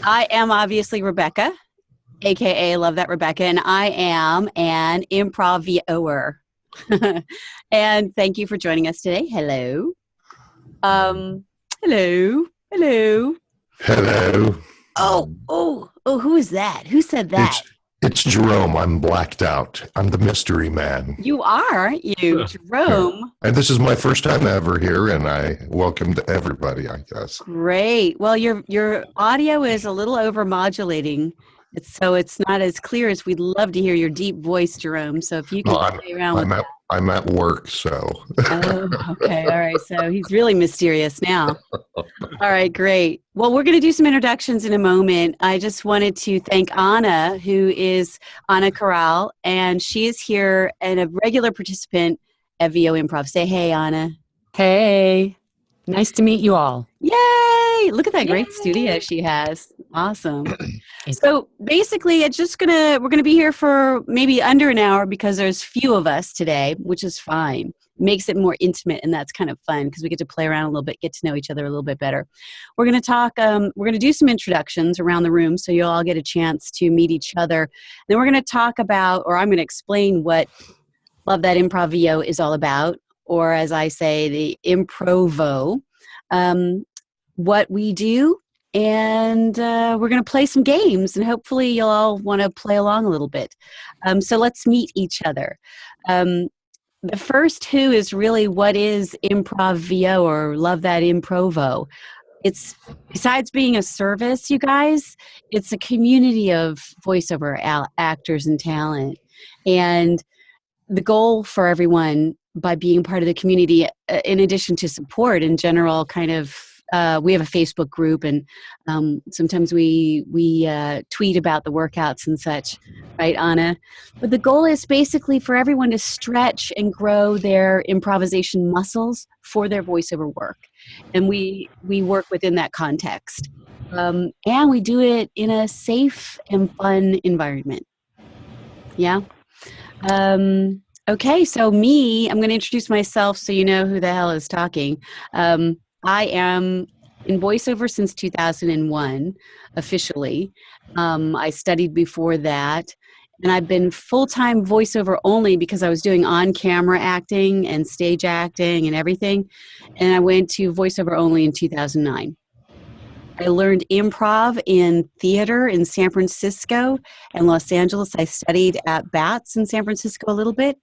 I am obviously Rebecca, aka Love That Rebecca, and I am an ImproVOer. And thank you for joining us today. Hello. Hello. Hello. Hello. Who is that? Who said that? It's Jerome. I'm blacked out. I'm the mystery man. You are, aren't you, Jerome? Yeah. And this is my first time ever here, and I welcome to everybody, I guess. Great. Well, your audio is a little overmodulating, so it's not as clear as we'd love to hear your deep voice, Jerome. So if you can play around with that. I'm at work, so. Oh, okay. All right. So he's really mysterious now. All right, great. Well, we're going to do some introductions in a moment. I just wanted to thank Ana, who is Ana Corral, and she is here and a regular participant at VO Improv. Say hey, Ana. Hey. Nice to meet you all. Yay! Look at that great studio she has. Awesome. So basically, we're gonna be here for maybe under an hour because there's few of us today, which is fine. Makes it more intimate, and that's kind of fun because we get to play around a little bit, get to know each other a little bit better. We're gonna talk. We're gonna do some introductions around the room, so you'll all get a chance to meet each other. Then we're gonna talk about, or I'm gonna explain what Love That ImproVO is all about, or as I say, the ImproVO. What we do, and we're going to play some games, and hopefully you'll all want to play along a little bit. So let's meet each other. The first who is really what is ImproVO or Love That ImproVO. It's, besides being a service, you guys, it's a community of voiceover actors and talent. And the goal for everyone by being part of the community, in addition to support in general, kind of, we have a Facebook group, and sometimes we tweet about the workouts and such, right, Ana? But the goal is basically for everyone to stretch and grow their improvisation muscles for their voiceover work. And we work within that context. And we do it in a safe and fun environment. Yeah? Okay, so I'm going to introduce myself so you know who the hell is talking. I am in voiceover since 2001, officially. I studied before that, and I've been full-time voiceover only because I was doing on-camera acting and stage acting and everything, and I went to voiceover only in 2009. I learned improv in theater in San Francisco and Los Angeles. I studied at BATS in San Francisco a little bit,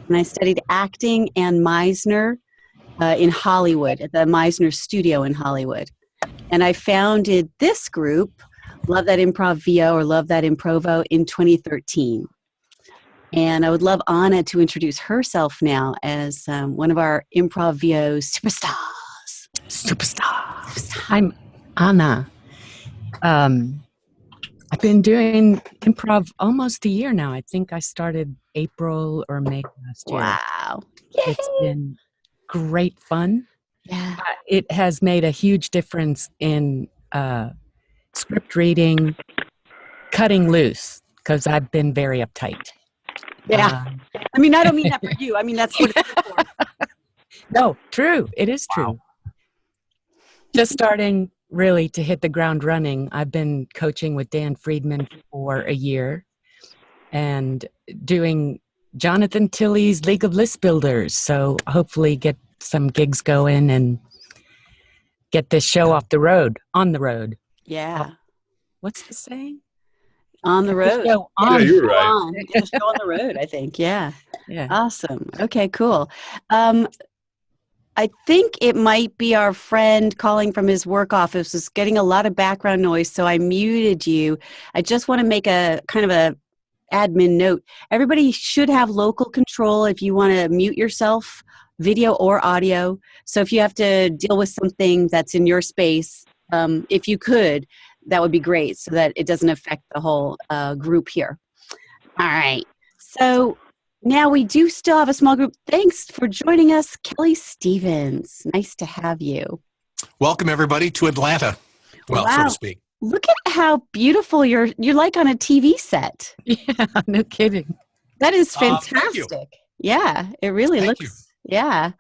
and I studied acting and Meisner in Hollywood, at the Meisner studio in Hollywood. And I founded this group, Love That ImproVO or Love That ImproVO, in 2013. And I would love Ana to introduce herself now as one of our ImproVO superstars. I'm Ana. I've been doing improv almost a year now. I think I started April or May last year. Wow. It's been great fun. Yeah. It has made a huge difference in script reading, cutting loose, because I've been very uptight. Yeah. I mean, I don't mean that for you. I mean, that's what it's for. No, true. It is true. Wow. Just starting really to hit the ground running. I've been coaching with Dan Friedman for a year and doing Jonathan Tilley's League of List Builders. So hopefully get some gigs going and get this show on the road. Yeah. What's the saying? On the road. You're right. Get the show on the road, I think. Yeah. Yeah. Awesome. Okay, cool. I think it might be our friend calling from his work office is getting a lot of background noise, so I muted you. I just want to make a kind of a admin note. Everybody should have local control if you want to mute yourself, video or audio. So if you have to deal with something that's in your space, if you could, that would be great so that it doesn't affect the whole group here. All right. So now we do still have a small group. Thanks for joining us, Kelly Stevens. Nice to have you. Welcome everybody to Atlanta. Well, Wow. so to speak. Look at how beautiful you're like on a TV set. Yeah, no kidding. That is Thank you. fantastic. Yeah, it really Thank looks. Yeah,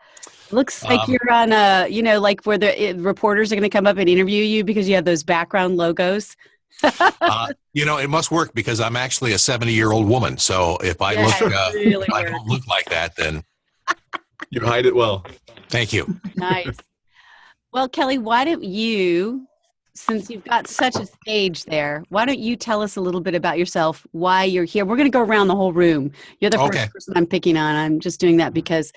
looks like you're on a, like where the reporters are going to come up and interview you because you have those background logos. It must work because I'm actually a 70-year-old woman. So if I Yeah, look, it really if I works. don't look like that, then You hide it well. thank you. Nice. Well, Kelly, why don't you, since you've got such a stage there, why don't you tell us a little bit about yourself, why you're here? We're going to go around the whole room. You're the Okay. first person I'm picking on. I'm just doing that because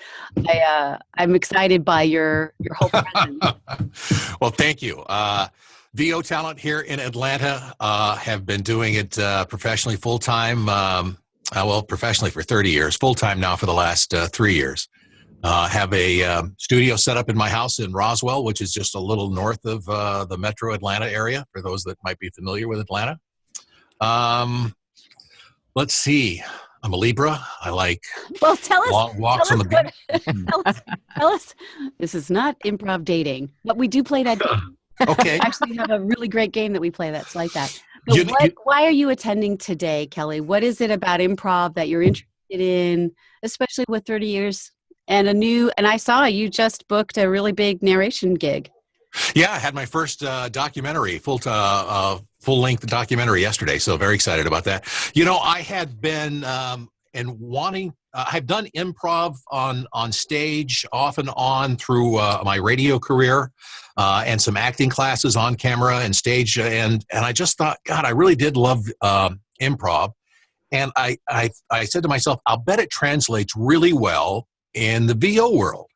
I'm excited by your whole presence. Well, thank you. VO talent here in Atlanta, have been doing it professionally full-time, professionally for 30 years, full-time now for the last 3 years. Have a studio set up in my house in Roswell, which is just a little north of the metro Atlanta area, for those that might be familiar with Atlanta. Let's see. I'm a Libra. I like long walks on the beach. Tell us, this is not improv dating, but we do play that game. Okay. Actually, we have a really great game that we play that's like that. But why are you attending today, Kelly? What is it about improv that you're interested in, especially with 30 years and and I saw you just booked a really big narration gig. Yeah, I had my first documentary, full-length documentary yesterday, so very excited about that. I had been I've done improv on stage off and on through my radio career and some acting classes on camera and stage, and I just thought, God, I really did love improv, and I said to myself, I'll bet it translates really well in the VO world.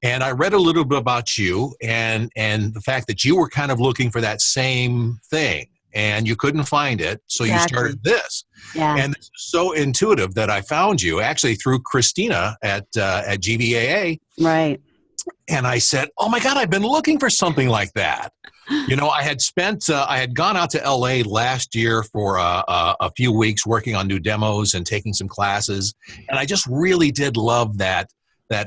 And I read a little bit about you and the fact that you were kind of looking for that same thing and you couldn't find it. So you started this. Yeah. And it's so intuitive that I found you actually through Christina at GVAA. Right. And I said, oh my God, I've been looking for something like that. I had gone out to LA last year for a few weeks working on new demos and taking some classes. And I just really did love that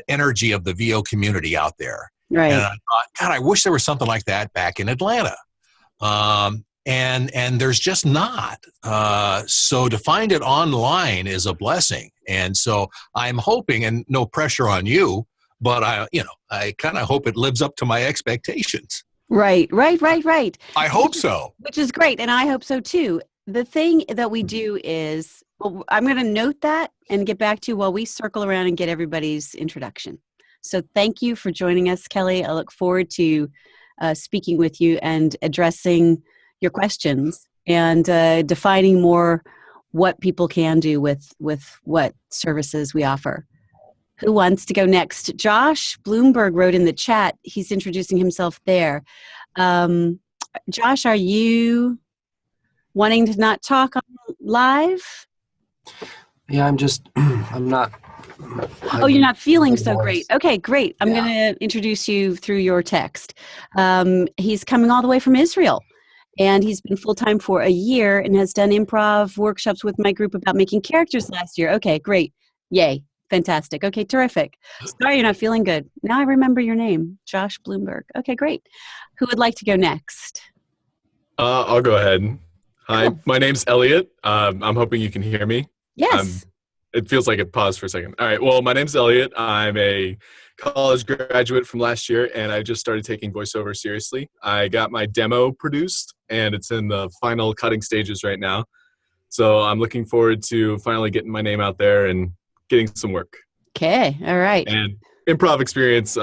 energy of the VO community out there. Right. And I thought, God, I wish there was something like that back in Atlanta. And there's just not. So to find it online is a blessing. And so I'm hoping, and no pressure on you, but I kind of hope it lives up to my expectations. Right. I hope so. Which is great. And I hope so too. The thing that we do is, well, I'm going to note that and get back to you while we circle around and get everybody's introduction. So thank you for joining us, Kelly. I look forward to speaking with you and addressing your questions and defining more what people can do with what services we offer. Who wants to go next? Josh Bloomberg wrote in the chat. He's introducing himself there. Josh, are you wanting to not talk on live? Yeah, I'm not. You're not feeling so great. Okay, great. I'm going to introduce you through your text. He's coming all the way from Israel, and he's been full-time for a year and has done improv workshops with my group about making characters last year. Okay, great. Yay. Fantastic. Okay, terrific. Sorry you're not feeling good. Now I remember your name, Josh Bloomberg. Okay, great. Who would like to go next? I'll go ahead. Hi, my name's Elliot. I'm hoping you can hear me. Yes. It feels like it paused for a second. All right, well, my name's Elliot. I'm a college graduate from last year, and I just started taking voiceover seriously. I got my demo produced, and it's in the final cutting stages right now. So I'm looking forward to finally getting my name out there and getting some work. Okay, all right. And improv experience,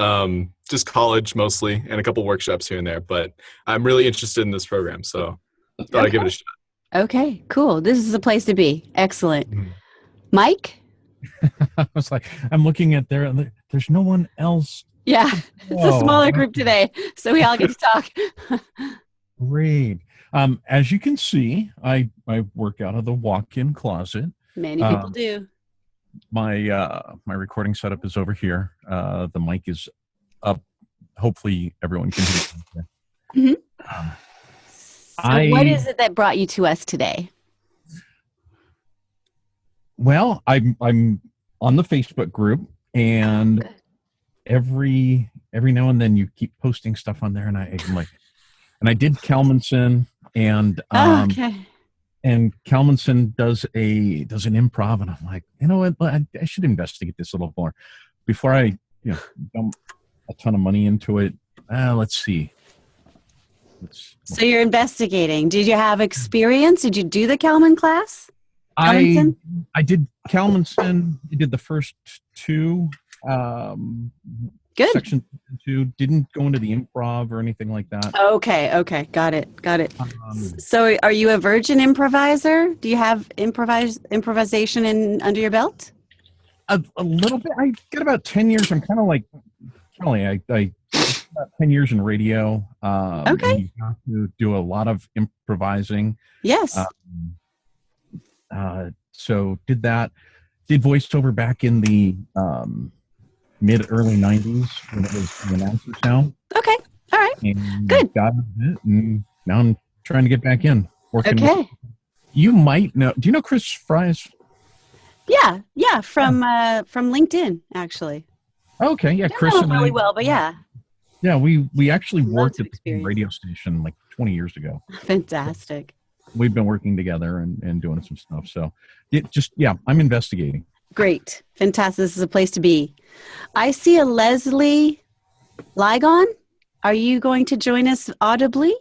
just college mostly, and a couple workshops here and there. But I'm really interested in this program, so I thought I'd give it a shot. Okay, cool. This is a place to be. Excellent. Mike? I was like, I'm looking at there's no one else. Yeah, it's a smaller group today, so we all get to talk. Great. As you can see, I work out of the walk-in closet. Many people do. My recording setup is over here. The mic is up. Hopefully everyone can hear it. Mm-hmm. So what is it that brought you to us today? Well, I'm on the Facebook group, and every now and then you keep posting stuff on there, and I'm like, and I did Kalmanson, and okay. And Kalmanson does an improv, and I'm like, you know what? I should investigate this a little more before I dump a ton of money into it. Let's see. So you're investigating. Did you have experience? Did you do the Kalman class? I did Kalmanson. I did the first two. Good. Section 2. Didn't go into the improv or anything like that. Okay. Got it. So are you a virgin improviser? Do you have improvisation under your belt? A little bit. I got about 10 years. I'm kind of like, probably, I about 10 years in radio. Okay. And you have to do a lot of improvising. Yes. So did that. Did voiceover back in the mid-early 90s when it was the announcer sound. Okay. All right. And Good. got it, and now I'm trying to get back in. Working Okay. with, you might know. Do you know Chris Fry's? Yeah. From LinkedIn, actually. Okay, yeah, Don't Chris know and really I. well, but yeah. Yeah, we actually Lots worked of at the same experience. radio station like 20 years ago. Fantastic. We've been working together and doing some stuff. So I'm investigating. Great. Fantastic. This is a place to be. I see a Leslie Ligon. Are you going to join us audibly?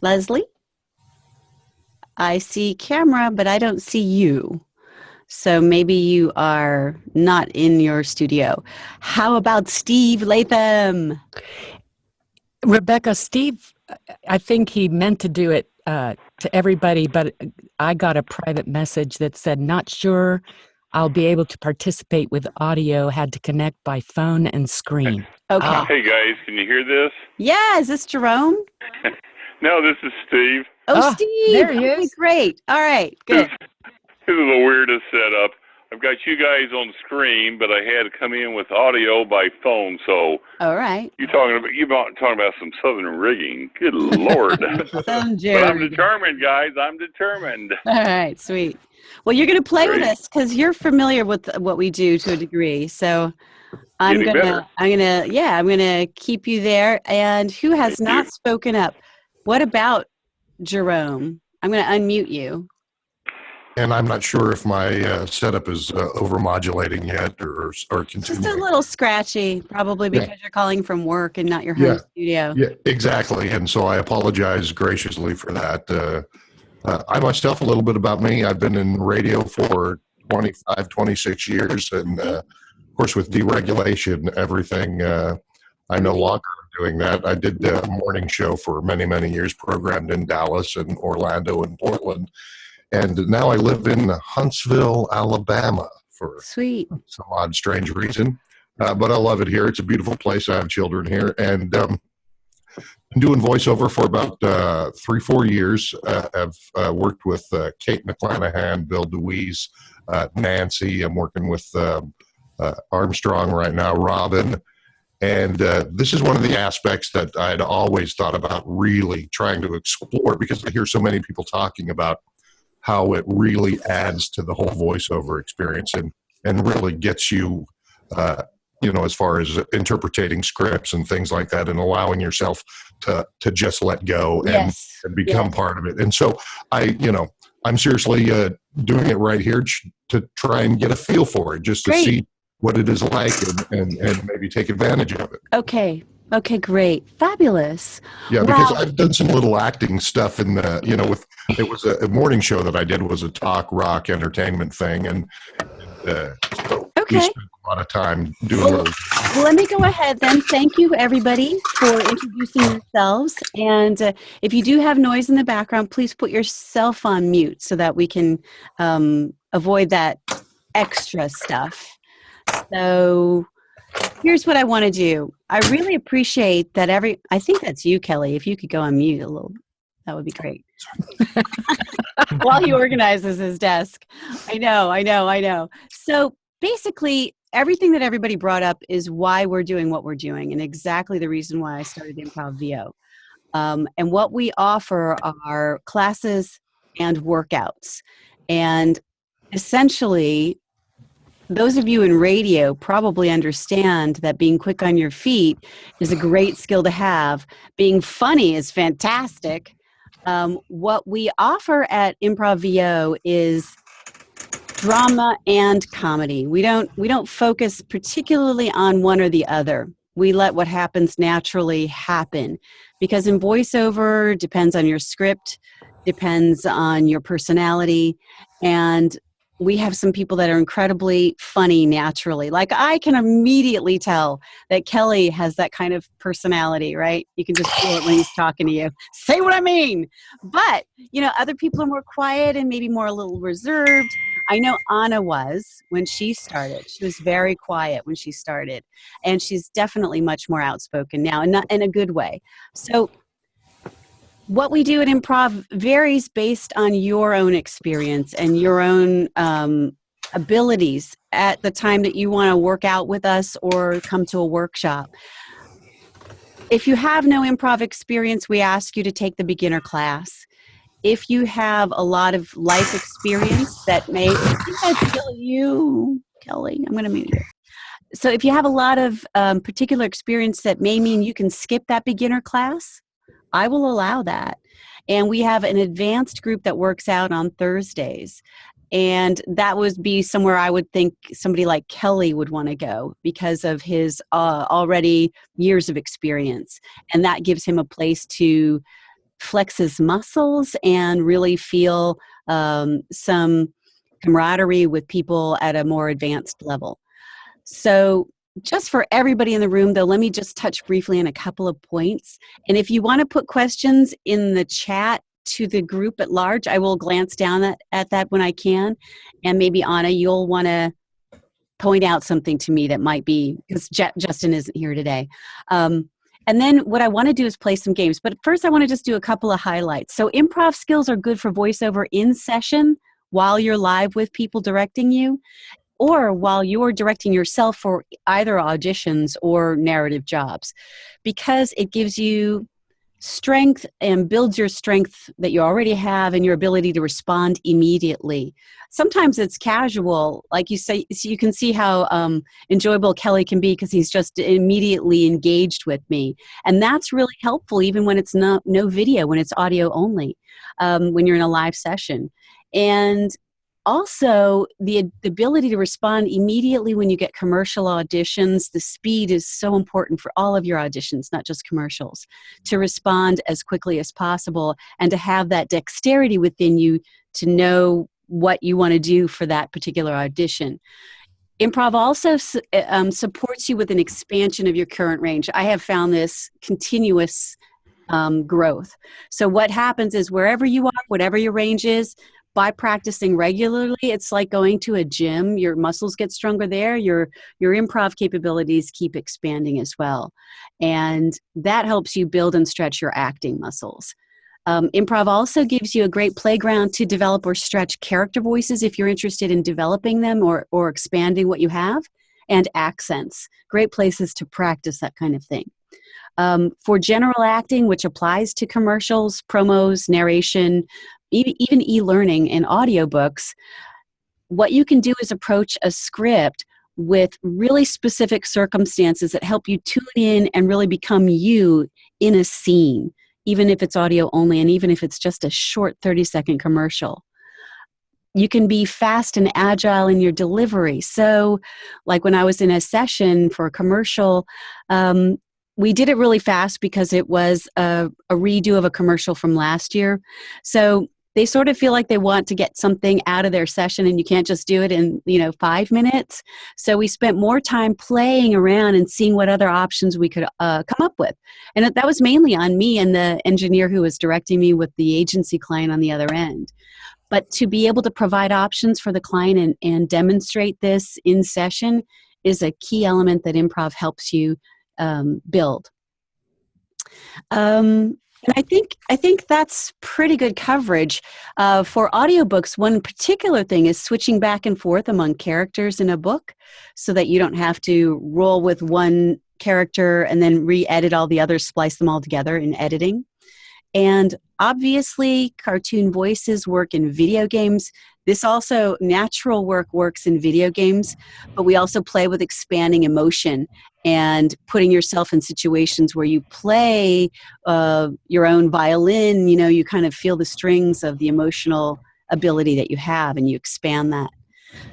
Leslie? I see camera, but I don't see you. So maybe you are not in your studio. How about Steve Latham? Rebecca, Steve, I think he meant to do it to everybody, but I got a private message that said, not sure I'll be able to participate with audio, had to connect by phone and screen. Okay. Hey guys, can you hear this? Yeah, is this Jerome? No, this is Steve. Oh, Steve. there he Okay, is. great. All right, good. This is the weirdest setup. I've got you guys on screen, but I had to come in with audio by phone. So All right. you're talking about some southern rigging. Good Lord! But I'm determined, guys. I'm determined. All right, sweet. Well, you're going to play with Great. us because you're familiar with what we do to a degree. So I'm Getting better. gonna keep you there. And who has Thank not you. spoken up? What about Jerome? I'm going to unmute you. And I'm not sure if my setup is overmodulating yet or Just a continuing. little scratchy, probably because you're calling from work and not your home studio. Yeah, exactly. And so I apologize graciously for that. I myself, a little bit about me. I've been in radio for 25, 26 years. And of course, with deregulation, everything, I no longer am doing that. I did a morning show for many, many years, programmed in Dallas and Orlando and Portland. And now I live in Huntsville, Alabama for Sweet. some odd, strange reason. But I love it here. It's a beautiful place. I have children here. And been doing voiceover for about 3-4 years. I've worked with Kate McClanahan, Bill DeWeese, Nancy. I'm working with Armstrong right now, Robin. And this is one of the aspects that I'd always thought about really trying to explore, because I hear so many people talking about how it really adds to the whole voiceover experience and really gets you, as far as interpreting scripts and things like that, and allowing yourself to just let go and become part of it. And so I'm seriously doing it right here to try and get a feel for it, just to see what it is like and maybe take advantage of it. Okay, great. Fabulous. Yeah, because I've done some little acting stuff in the, it was a morning show that I did, was a talk rock entertainment thing. And so we spent a lot of time doing those. Well, let me go ahead then. Thank you, everybody, for introducing yourselves. And if you do have noise in the background, please put yourself on mute so that we can avoid that extra stuff. So here's what I want to do. I really appreciate that I think that's you, Kelly. If you could go on mute a little, that would be great. While he organizes his desk. I know. So basically, everything that everybody brought up is why we're doing what we're doing, and exactly the reason why I started ImprovVO. And what we offer are classes and workouts. And essentially, those of you in radio probably understand that being quick on your feet is a great skill to have. Being funny is fantastic. What we offer at ImproVO is drama and comedy. We don't focus particularly on one or the other. we let what happens naturally happen. Because in voiceover, depends on your script, depends on your personality, and we have some people that are incredibly funny naturally. Like I can immediately tell that Kelly has that kind of personality, right? You can just feel it when he's talking to you. Say what I mean. But, other people are more quiet and maybe more a little reserved. I know Ana was when she started. She was very quiet when she started. And she's definitely much more outspoken now, and not in a good way. So what we do at Improv varies based on your own experience and your own abilities at the time that you want to work out with us or come to a workshop. If you have no improv experience, we ask you to take the beginner class. If you have a lot of life experience that may, I think that's still you, Kelly. I'm going to mute you. So if you have a lot of particular experience that may mean you can skip that beginner class, I will allow that. And we have an advanced group that works out on Thursdays. And that would be somewhere I would think somebody like Kelly would want to go because of his already years of experience. And that gives him a place to flex his muscles and really feel some camaraderie with people at a more advanced level. So just for everybody in the room, though, let me just touch briefly on a couple of points. And if you want to put questions in the chat to the group at large, I will glance down at that when I can. And maybe, Ana, you'll want to point out something to me that might be, because Justin isn't here today. And then what I want to do is play some games. But first, I want to just do a couple of highlights. So improv skills are good for voiceover in session while you're live with people directing you, or while you're directing yourself for either auditions or narrative jobs, because it gives you strength and builds your strength that you already have and your ability to respond immediately. Sometimes it's casual, like you say, so you can see how enjoyable Kelly can be because he's just immediately engaged with me. And that's really helpful even when it's no video, when it's audio only, when you're in a live session. And also, the ability to respond immediately when you get commercial auditions, the speed is so important for all of your auditions, not just commercials, to respond as quickly as possible and to have that dexterity within you to know what you want to do for that particular audition. Improv also supports you with an expansion of your current range. I have found this continuous growth. So what happens is wherever you are, whatever your range is, by practicing regularly, it's like going to a gym. Your muscles get stronger there. Your improv capabilities keep expanding as well. And that helps you build and stretch your acting muscles. Improv also gives you a great playground to develop or stretch character voices if you're interested in developing them or expanding what you have, and accents. Great places to practice that kind of thing. For general acting, which applies to commercials, promos, narration, even e-learning and audiobooks, what you can do is approach a script with really specific circumstances that help you tune in and really become you in a scene, even if it's audio only and even if it's just a short 30-second commercial. You can be fast and agile in your delivery. So like when I was in a session for a commercial, we did it really fast because it was a redo of a commercial from last year. So they sort of feel like they want to get something out of their session and you can't just do it in 5 minutes. So we spent more time playing around and seeing what other options we could come up with. And that was mainly on me and the engineer who was directing me with the agency client on the other end. But to be able to provide options for the client and demonstrate this in session is a key element that improv helps you build. And I think that's pretty good coverage. For audiobooks, one particular thing is switching back and forth among characters in a book so that you don't have to roll with one character and then re-edit all the others, splice them all together in editing. And obviously, cartoon voices work in video games. This also, natural work works in video games, but we also play with expanding emotion and putting yourself in situations where you play your own violin, you kind of feel the strings of the emotional ability that you have and you expand that.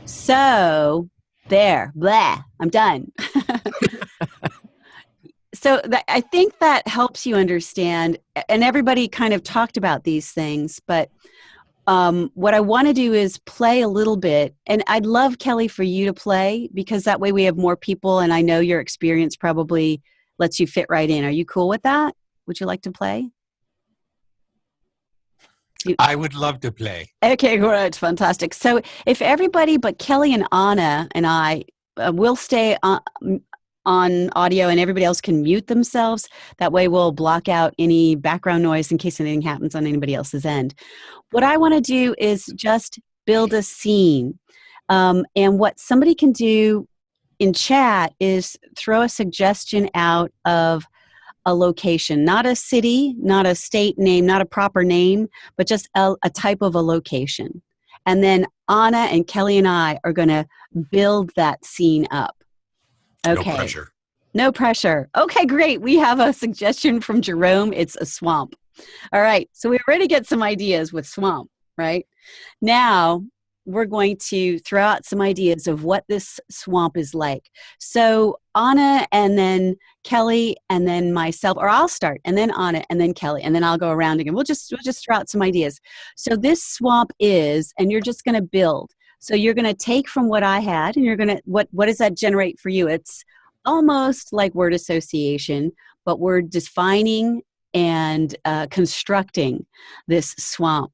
So, there, blah, I'm done. So I think that helps you understand, and everybody kind of talked about these things, but what I want to do is play a little bit, and I'd love, Kelly, for you to play, because that way we have more people, and I know your experience probably lets you fit right in. Are you cool with that? Would you like to play? I would love to play. Okay, great. Fantastic. So if everybody but Kelly and Anna and I will stay on audio, and everybody else can mute themselves. That way we'll block out any background noise in case anything happens on anybody else's end. What I want to do is just build a scene. And what somebody can do in chat is throw a suggestion out of a location, not a city, not a state name, not a proper name, but just a type of a location. And then Anna and Kelly and I are going to build that scene up. Okay. No pressure. No pressure. Okay, great. We have a suggestion from Jerome. It's a swamp. All right. So we already get some ideas with swamp, right? Now we're going to throw out some ideas of what this swamp is like. So Anna and then Kelly and then myself, or I'll start, and then Anna and then Kelly, and then I'll go around again. We'll just throw out some ideas. So this swamp is, and you're just going to build. So you're going to take from what I had, and you're going to, what does that generate for you? It's almost like word association, but we're defining and constructing this swamp.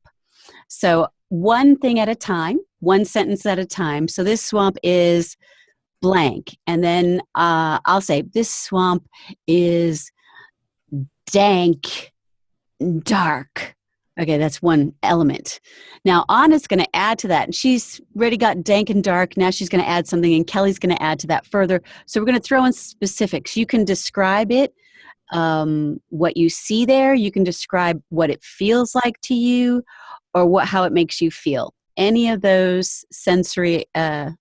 So one thing at a time, one sentence at a time. So this swamp is blank. And then I'll say, this swamp is dank, dark. Okay, that's one element. Now, Anna's going to add to that. And she's already got dank and dark. Now she's going to add something, and Kelly's going to add to that further. So we're going to throw in specifics. You can describe it, what you see there. You can describe what it feels like to you, or how it makes you feel. Any of those sensory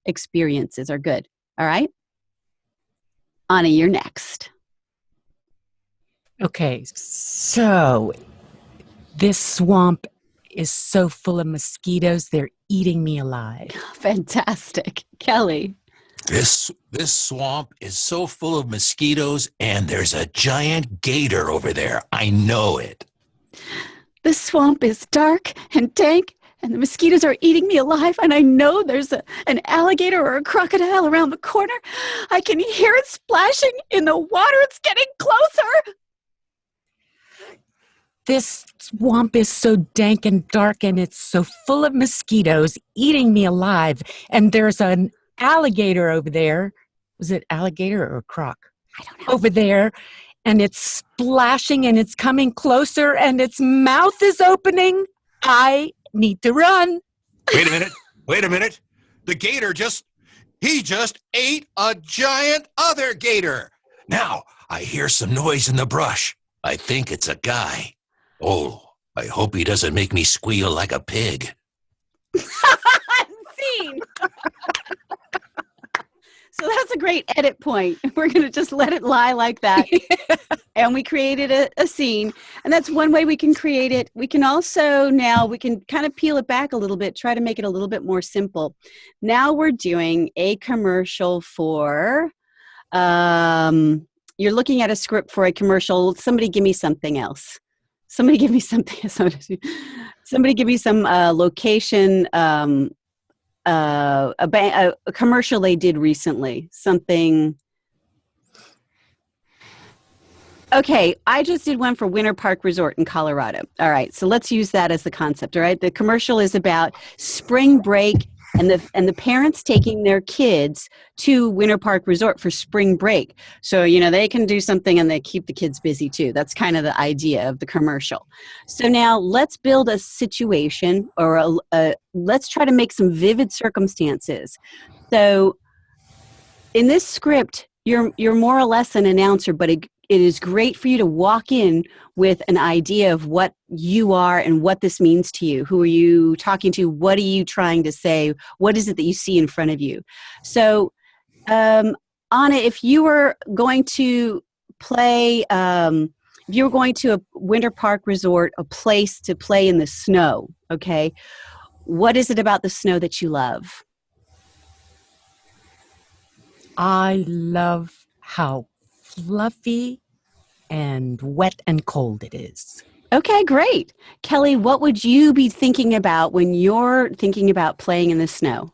experiences are good. All right? Anna, you're next. Okay, so this swamp is so full of mosquitoes, they're eating me alive. Fantastic. Kelly. This swamp is so full of mosquitoes, and there's a giant gator over there. I know it. This swamp is dark and dank, and the mosquitoes are eating me alive, and I know there's an alligator or a crocodile around the corner. I can hear it splashing in the water. It's getting closer. This swamp is so dank and dark, and it's so full of mosquitoes eating me alive. And there's an alligator over there. Was it alligator or croc? I don't know. Over there. And it's splashing, and it's coming closer, and its mouth is opening. I need to run. Wait a minute. The gator just ate a giant other gator. Now, I hear some noise in the brush. I think it's a guy. Oh, I hope he doesn't make me squeal like a pig. Scene. So that's a great edit point. We're going to just let it lie like that. And we created a scene. And that's one way we can create it. We can also now, we can kind of peel it back a little bit, try to make it a little bit more simple. Now we're doing a commercial for, you're looking at a script for a commercial. Somebody give me something else. Somebody give me something. Somebody give me some location, a commercial they did recently. Something. Okay, I just did one for Winter Park Resort in Colorado. All right, so let's use that as the concept. All right, the commercial is about spring break and the parents taking their kids to Winter Park Resort for spring break. So, you know, they can do something and they keep the kids busy too. That's kind of the idea of the commercial. So now let's build a situation, or let's try to make some vivid circumstances. So in this script, you're more or less an announcer, but it is great for you to walk in with an idea of what you are and what this means to you. Who are you talking to? What are you trying to say? What is it that you see in front of you? So, Anna, if you were going to play, if you were going to a Winter Park Resort, a place to play in the snow, okay, what is it about the snow that you love? I love how fluffy and wet and cold it is. Okay, great. Kelly, what would you be thinking about when you're thinking about playing in the snow?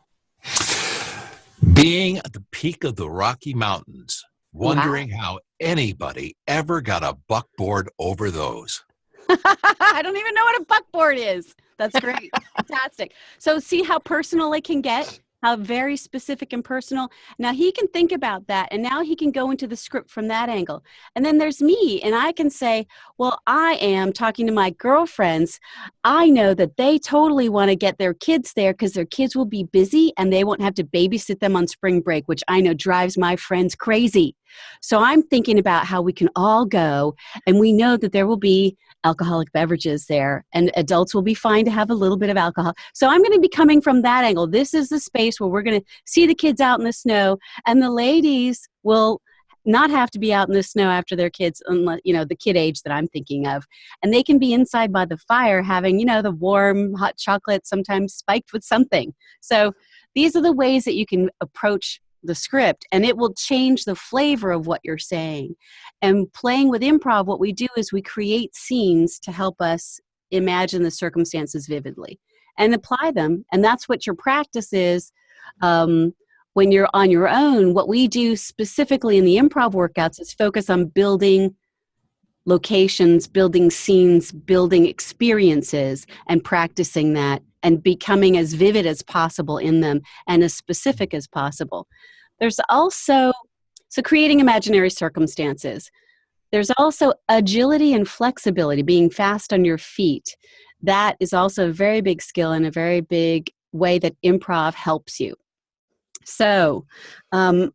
Being at the peak of the Rocky Mountains, wondering Wow. how anybody ever got a buckboard over those. I don't even know what a buckboard is. That's great. Fantastic. So see how personal it can get? How very specific and personal. Now he can think about that, and now he can go into the script from that angle. And then there's me, and I can say, well, I am talking to my girlfriends. I know that they totally want to get their kids there because their kids will be busy and they won't have to babysit them on spring break, which I know drives my friends crazy. So I'm thinking about how we can all go, and we know that there will be alcoholic beverages there, and adults will be fine to have a little bit of alcohol. So I'm going to be coming from that angle. This is the space where we're going to see the kids out in the snow, and the ladies will not have to be out in the snow after their kids, unless, the kid age that I'm thinking of. And they can be inside by the fire having, the warm hot chocolate, sometimes spiked with something. So these are the ways that you can approach the script, and it will change the flavor of what you're saying. And playing with improv, what we do is we create scenes to help us imagine the circumstances vividly and apply them. And that's what your practice is. When you're on your own, what we do specifically in the improv workouts is focus on building locations, building scenes, building experiences, and practicing that and becoming as vivid as possible in them and as specific as possible. There's also, so creating imaginary circumstances. There's also agility and flexibility, being fast on your feet. That is also a very big skill and a very big way that improv helps you. So in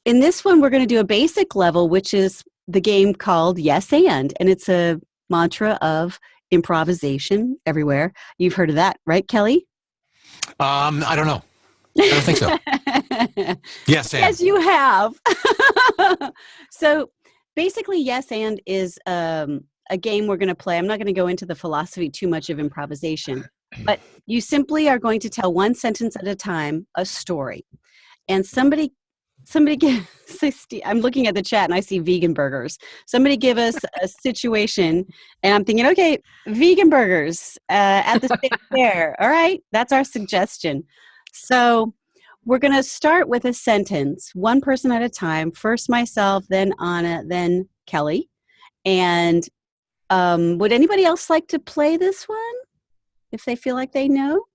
this one, we're going to do a basic level, which is the game called Yes and it's a mantra of improvisation everywhere. You've heard of that, right, Kelly? I don't know. I don't think so. Yes, and. Yes, you have. So basically, Yes and is a game we're going to play. I'm not going to go into the philosophy too much of improvisation, but you simply are going to tell one sentence at a time, a story. And somebody I'm looking at the chat and I see vegan burgers. Somebody give us a situation, and I'm thinking, okay, vegan burgers at the state fair. All right, that's our suggestion. So we're going to start with a sentence, one person at a time. First myself, then Anna, then Kelly. And would anybody else like to play this one if they feel like they know?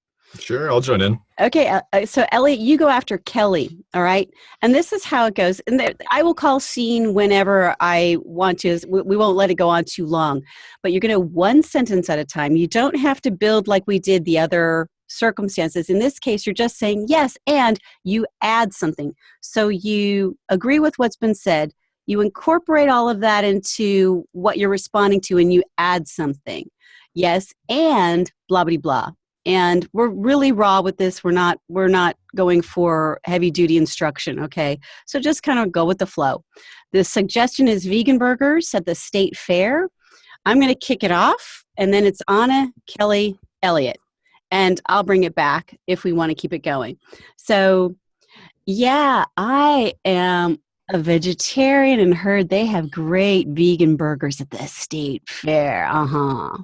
Sure, I'll join in. Okay, so Elliot, you go after Kelly, all right? And this is how it goes. And I will call scene whenever I want to. We won't let it go on too long. But you're going to one sentence at a time. You don't have to build like we did the other circumstances. In this case, you're just saying yes, and you add something. So you agree with what's been said. You incorporate all of that into what you're responding to, and you add something. Yes, and blah, blah, blah. And we're really raw with this. We're not going for heavy duty instruction, okay? So just kind of go with the flow. The suggestion is vegan burgers at the state fair. I'm going to kick it off, and then it's Anna, Kelly, Elliot. And I'll bring it back if we want to keep it going. So, yeah, I am a vegetarian and heard they have great vegan burgers at the state fair. Uh-huh.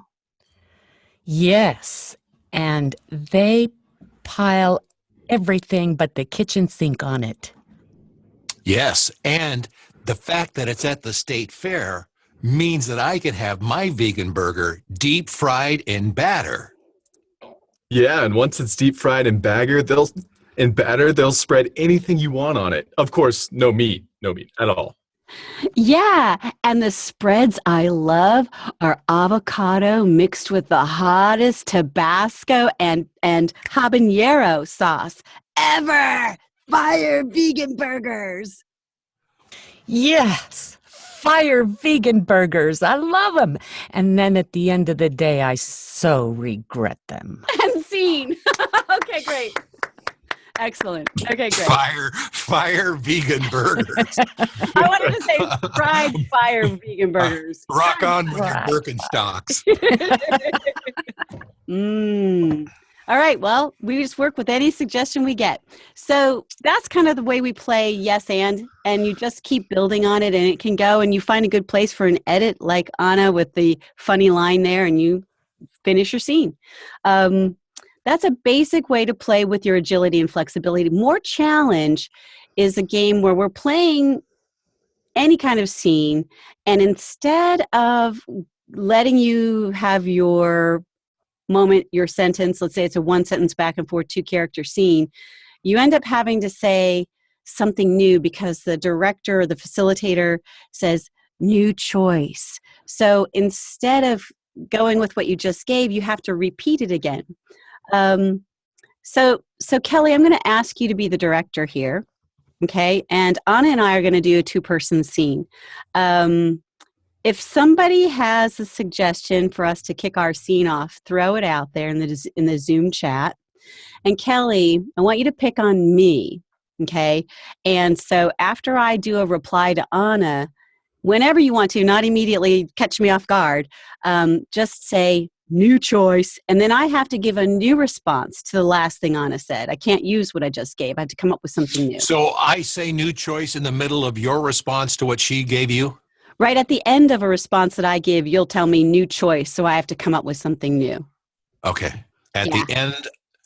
Yes. And they pile everything but the kitchen sink on it. Yes, and the fact that it's at the state fair means that I can have my vegan burger deep fried in batter. Yeah, and once it's deep fried in batter, they'll spread anything you want on it. Of course, no meat at all. Yeah, and the spreads I love are avocado mixed with the hottest Tabasco and habanero sauce ever. Fire vegan burgers. Yes, fire vegan burgers. I love them. And then at the end of the day, I so regret them. And scene. Okay, great. Excellent. Okay, great. Fire vegan burgers. I wanted to say fried fire vegan burgers. Rock on with your Birkenstocks. All right. Well, we just work with any suggestion we get. So that's kind of the way we play yes and you just keep building on it and it can go and you find a good place for an edit like Anna with the funny line there and you finish your scene. That's a basic way to play with your agility and flexibility. More challenge is a game where we're playing any kind of scene and instead of letting you have your moment, your sentence, let's say it's a one sentence back and forth, 2-character scene, you end up having to say something new because the director or the facilitator says, new choice. So instead of going with what you just gave, you have to repeat it again. So Kelly, I'm going to ask you to be the director here. Okay. And Anna and I are going to do a 2-person scene. If somebody has a suggestion for us to kick our scene off, throw it out there in the Zoom chat. And Kelly, I want you to pick on me. Okay. And so after I do a reply to Anna, whenever you want to, not immediately catch me off guard, just say new choice. And then I have to give a new response to the last thing Anna said. I can't use what I just gave. I have to come up with something new. So I say new choice in the middle of your response to what she gave you? Right at the end of a response that I give, you'll tell me new choice. So I have to come up with something new. Okay. At the end,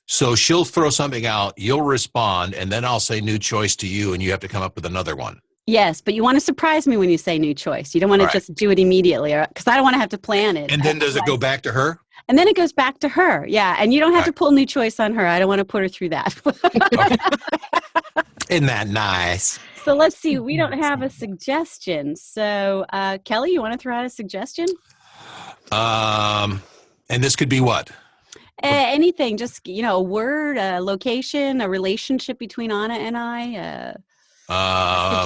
so she'll throw something out, you'll respond, and then I'll say new choice to you, and you have to come up with another one. Yes, but you want to surprise me when you say new choice. You don't want to just do it immediately because I don't want to have to plan it. And then does it go back to her? And then it goes back to her. Yeah, and you don't have to pull new choice on her. I don't want to put her through that. Isn't that nice? So let's see. We don't have a suggestion. So Kelly, you want to throw out a suggestion? And this could be what? Anything. Just, a word, a location, a relationship between Anna and I,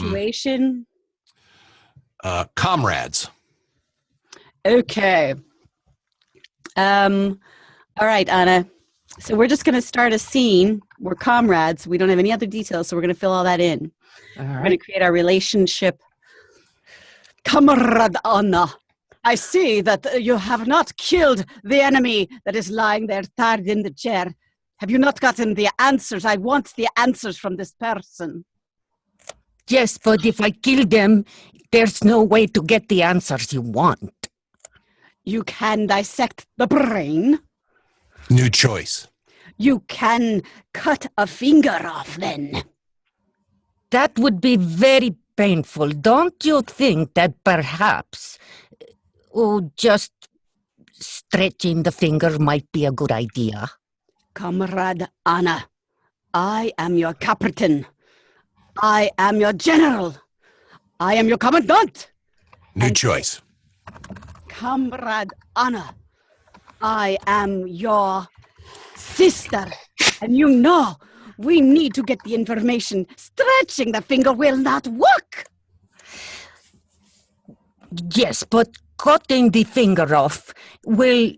situation. Comrades. Okay. All right, Anna. So we're just going to start a scene. We're comrades. We don't have any other details, so we're going to fill all that in. All right. We're going to create our relationship. Comrade Anna, I see that you have not killed the enemy that is lying there tied in the chair. Have you not gotten the answers? I want the answers from this person. Yes, but if I kill them, there's no way to get the answers you want. You can dissect the brain. New choice. You can cut a finger off then. That would be very painful. Don't you think that perhaps just stretching the finger might be a good idea? Comrade Anna, I am your captain. I am your general. I am your commandant. New choice. Comrade Anna, I am your sister. And we need to get the information. Stretching the finger will not work. Yes, but cutting the finger off will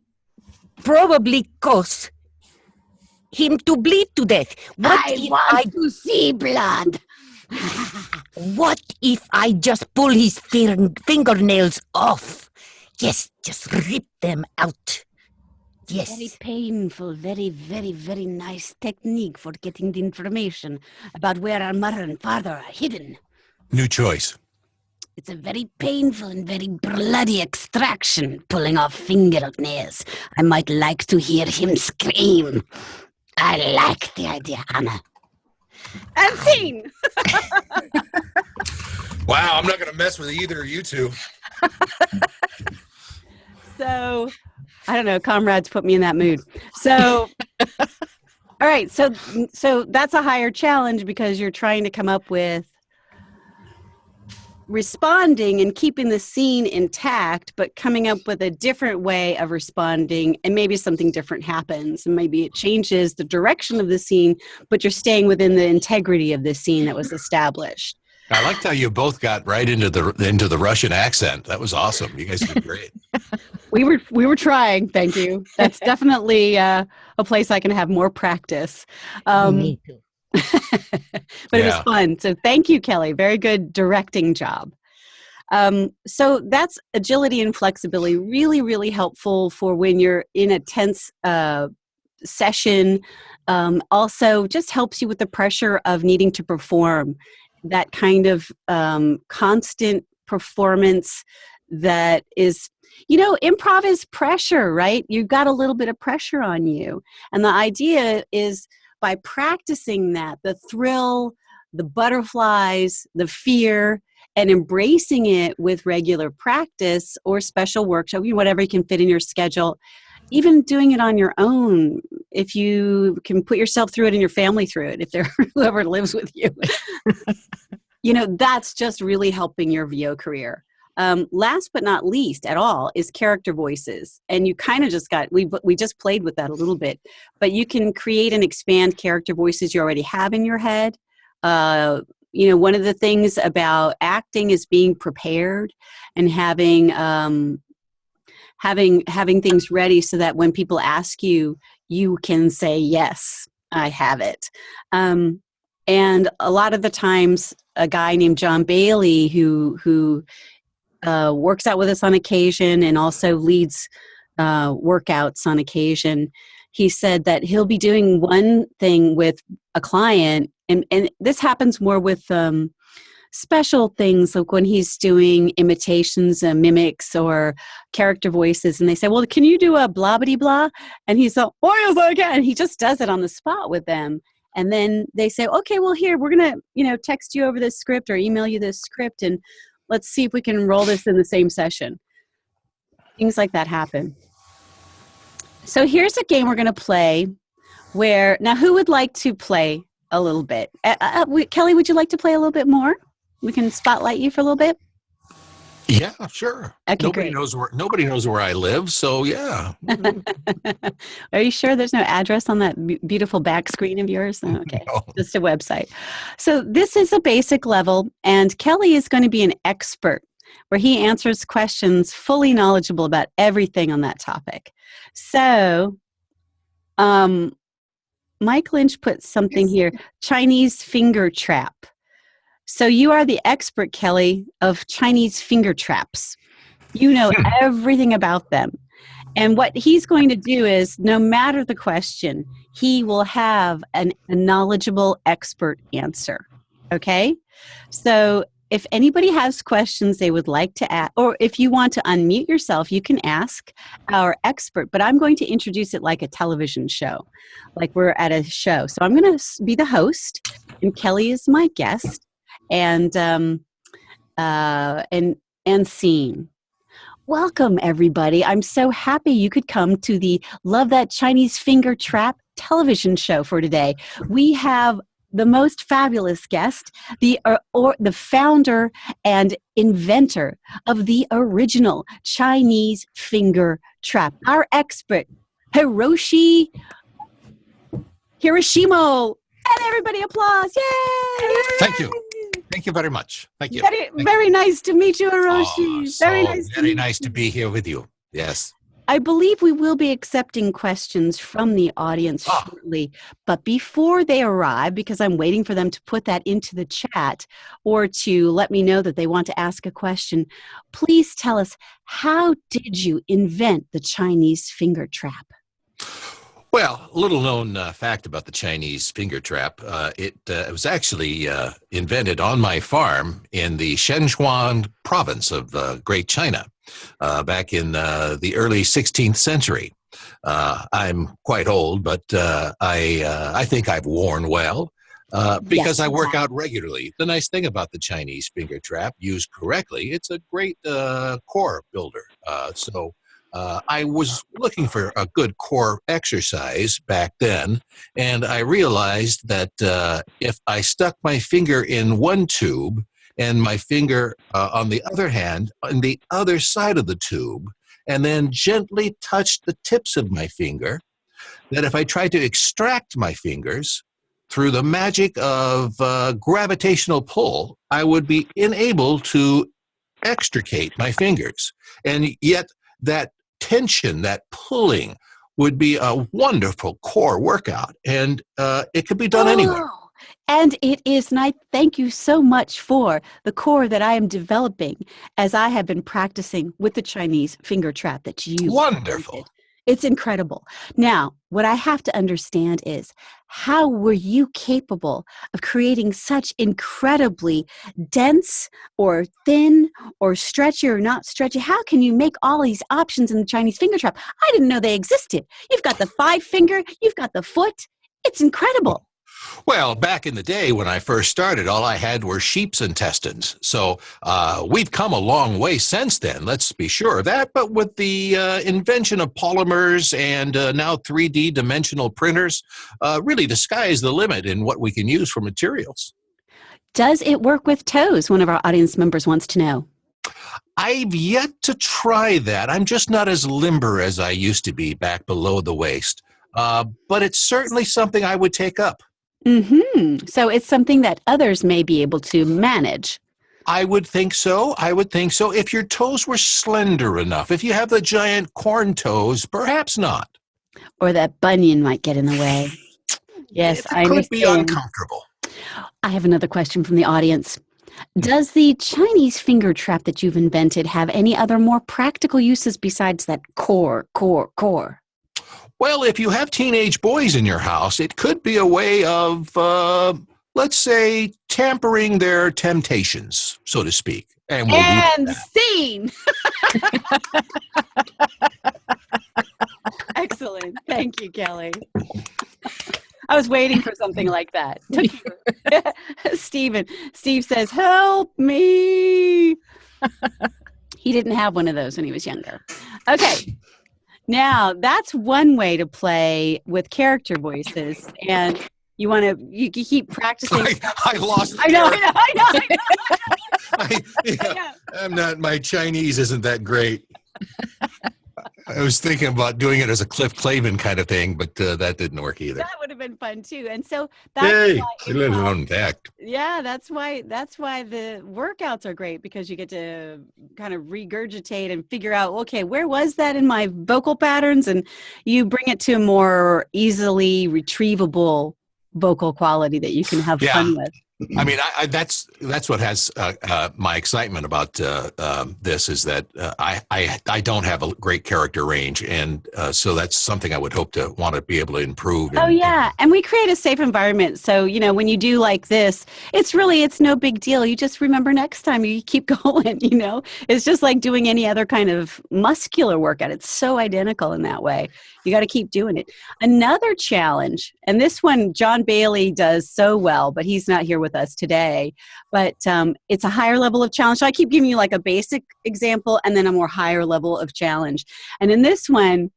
probably cause him to bleed to death. I want to see blood. What if I just pull his fingernails off? Yes, just rip them out. Yes. Very painful, very, very, very nice technique for getting the information about where our mother and father are hidden. New choice. It's a very painful and very bloody extraction, pulling off fingernails. I might like to hear him scream. I like the idea, Anna. And scene! Wow, I'm not going to mess with either of you two. So, I don't know, comrades put me in that mood. So, all right, so that's a higher challenge because you're trying to come up with responding and keeping the scene intact, but coming up with a different way of responding, and maybe something different happens, and maybe it changes the direction of the scene, but you're staying within the integrity of the scene that was established. I liked how you both got right into the Russian accent. That was awesome. You guys did great. We were trying. Thank you. That's definitely a place I can have more practice. Me too. But it was fun. So thank you, Kelly. Very good directing job. So that's agility and flexibility. Really, really helpful for when you're in a tense session also just helps you with the pressure of needing to perform, that kind of constant performance that is, improv is pressure, right? You've got a little bit of pressure on you. And the idea is by practicing that, the thrill, the butterflies, the fear, and embracing it with regular practice or special workshop, whatever you can fit in your schedule, even doing it on your own, if you can put yourself through it and your family through it, if they're whoever lives with you, that's just really helping your VO career. Last but not least at all is character voices. And you kind of just we just played with that a little bit, but you can create and expand character voices you already have in your head. One of the things about acting is being prepared and having things ready so that when people ask you, you can say, yes, I have it. And a lot of the times, a guy named John Bailey, who works out with us on occasion and also leads workouts on occasion, he said that he'll be doing one thing with a client, and this happens more with special things, like when he's doing imitations and mimics or character voices, and they say, well, can you do a blah blah blah? And he's like, oh yes I can. And he just does it on the spot with them. And then they say, okay, well, here, we're gonna text you over this script or email you this script, and let's see if we can roll this in the same session. Things like that happen. So here's a game we're gonna play now who would like to play a little bit? Kelly, would you like to play a little bit more? We can spotlight you for a little bit. Yeah, sure. Okay, nobody great. Nobody knows where I live, so yeah. Are you sure there's no address on that beautiful back screen of yours? Oh, okay, No. Just a website. So this is a basic level, and Kelly is going to be an expert, where he answers questions fully knowledgeable about everything on that topic. So, Mike Lynch put something here: Chinese finger trap. So you are the expert, Kelly, of Chinese finger traps. You know everything about them. And what he's going to do is, no matter the question, he will have a knowledgeable expert answer. Okay? So if anybody has questions they would like to ask, or if you want to unmute yourself, you can ask our expert. But I'm going to introduce it like a television show, like we're at a show. So I'm going to be the host, and Kelly is my guest. And scene. Welcome, everybody. I'm so happy you could come to the Love That Chinese Finger Trap television show for today. We have the most fabulous guest, the founder and inventor of the original Chinese finger trap, our expert, Hiroshimo. And everybody applause. Yay! Thank you. Thank you very much. Thank you. Very nice to meet you, Hiroshi. Very nice to be here with you. Yes. I believe we will be accepting questions from the audience shortly. But before they arrive, because I'm waiting for them to put that into the chat or to let me know that they want to ask a question, please tell us, how did you invent the Chinese finger trap? Well, a little known fact about the Chinese finger trap, it was actually invented on my farm in the Sichuan province of Great China back in the early 16th century. I'm quite old, but I think I've worn well because I work out regularly. The nice thing about the Chinese finger trap, used correctly, it's a great core builder. I was looking for a good core exercise back then, and I realized that if I stuck my finger in one tube and my finger on the other hand on the other side of the tube, and then gently touched the tips of my finger, that if I tried to extract my fingers through the magic of gravitational pull, I would be unable to extricate my fingers. And yet that tension, that pulling, would be a wonderful core workout, and it could be done anywhere. And it is, and I thank you so much for the core that I am developing as I have been practicing with the Chinese finger trap that you Wonderful. invented. It's incredible. Now, what I have to understand is, how were you capable of creating such incredibly dense or thin or stretchy or not stretchy? How can you make all these options in the Chinese finger trap? I didn't know they existed. You've got the 5 finger, you've got the foot. It's incredible. Well, back in the day when I first started, all I had were sheep's intestines. So we've come a long way since then, let's be sure of that. But with the invention of polymers and now 3D dimensional printers, really the sky is the limit in what we can use for materials. Does it work with toes? One of our audience members wants to know. I've yet to try that. I'm just not as limber as I used to be back below the waist. But it's certainly something I would take up. So it's something that others may be able to manage. I would think so. I would think so. If your toes were slender enough, if you have the giant corn toes, perhaps not. Or that bunion might get in the way. Yes, I could be understand. Uncomfortable. I have another question from the audience. Does the Chinese finger trap that you've invented have any other more practical uses besides that core? Well, if you have teenage boys in your house, it could be a way of, let's say, tampering their temptations, so to speak. And we'll and scene. Excellent. Thank you, Kelly. I was waiting for something like that. Steve says, help me. He didn't have one of those when he was younger. Okay. Now, that's one way to play with character voices, and you keep practicing. I lost. I know. I'm not. My Chinese isn't that great. I was thinking about doing it as a Cliff Clavin kind of thing, but that didn't work either. That would have been fun too. And so that's that's why the workouts are great, because you get to kind of regurgitate and figure out, okay, where was that in my vocal patterns? And you bring it to a more easily retrievable vocal quality that you can have fun with. I mean, that's what has my excitement about this, is that I don't have a great character range, and so that's something I would hope to want to be able to improve. And we create a safe environment, so when you do like this, it's no big deal. You just remember next time, you keep going. It's just like doing any other kind of muscular workout. It's so identical in that way. You got to keep doing it. Another challenge, and this one John Bailey does so well, but he's not here with us today. But it's a higher level of challenge. So I keep giving you like a basic example and then a more higher level of challenge. And in this one,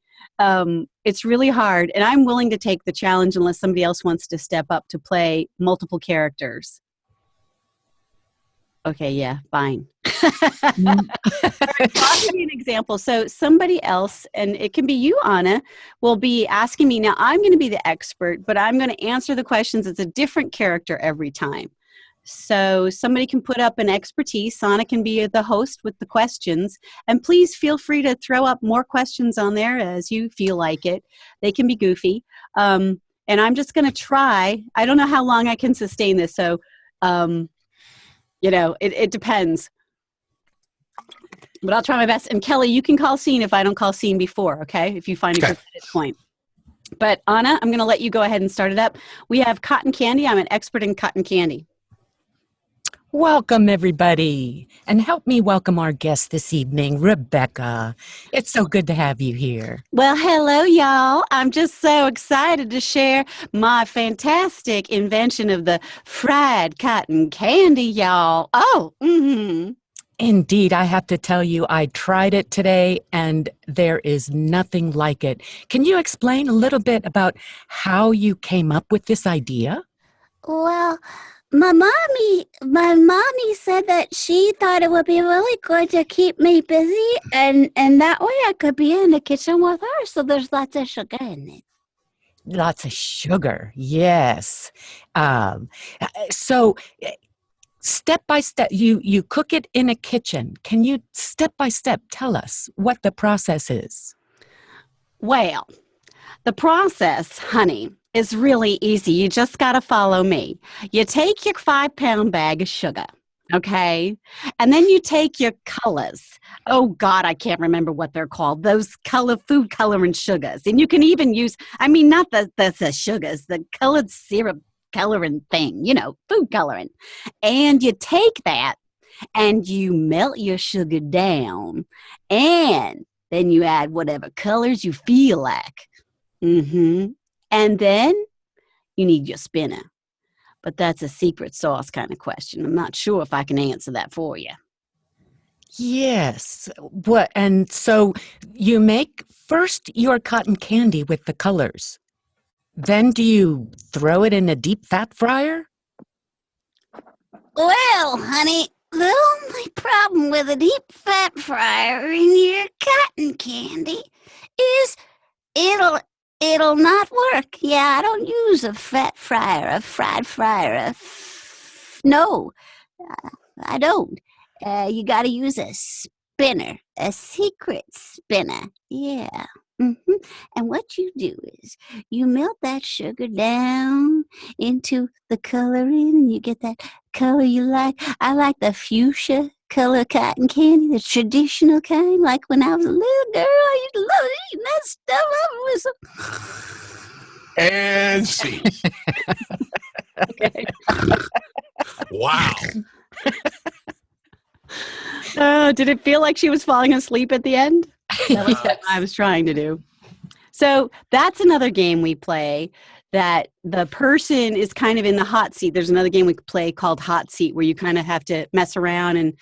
it's really hard. And I'm willing to take the challenge unless somebody else wants to step up to play multiple characters. Okay, yeah, fine. I'll give you an example. So somebody else, and it can be you, Anna, will be asking me. Now, I'm going to be the expert, but I'm going to answer the questions. It's a different character every time. So somebody can put up an expertise. Anna can be the host with the questions. And please feel free to throw up more questions on there as you feel like it. They can be goofy. And I'm just going to try. I don't know how long I can sustain this. So, it depends. But I'll try my best. And Kelly, you can call scene if I don't call scene before, okay? If you find a good point. But Anna, I'm going to let you go ahead and start it up. We have cotton candy. I'm an expert in cotton candy. Welcome, everybody. And help me welcome our guest this evening, Rebecca. It's so good to have you here. Well, hello, y'all. I'm just so excited to share my fantastic invention of the fried cotton candy, y'all. Indeed, I have to tell you, I tried it today, and there is nothing like it. Can you explain a little bit about how you came up with this idea? Well, my mommy said that she thought it would be really good to keep me busy, and that way I could be in the kitchen with her, so there's lots of sugar in it. Lots of sugar, yes. So step by step, you cook it in a kitchen. Can you step by step tell us what the process is? Well, the process, honey, is really easy. You just got to follow me. You take your 5-pound bag of sugar, Okay. And then you take your colors. Oh God, I can't remember what they're called. Those food coloring sugars. And you can even use, I mean, not the sugars, the colored syrup coloring thing, food coloring. And you take that and you melt your sugar down. And then you add whatever colors you feel like. And then you need your spinner. But that's a secret sauce kind of question. I'm not sure if I can answer that for you. Yes. What? And so you make first your cotton candy with the colors. Then do you throw it in a deep fat fryer? Well, honey, the only problem with a deep fat fryer in your cotton candy is it'll not work. Yeah, I don't use a fat fryer, a fried fryer. No, I don't. You got to use a spinner, a secret spinner. Yeah. And what you do is you melt that sugar down into the coloring, and you get that color you like. I like the fuchsia color cotton candy, the traditional kind. Like when I was a little girl, I used to love eating that stuff. And see. Okay. Wow. Did it feel like she was falling asleep at the end? That was what I was trying to do. So that's another game we play that the person is kind of in the hot seat. There's another game we play called Hot Seat where you kind of have to mess around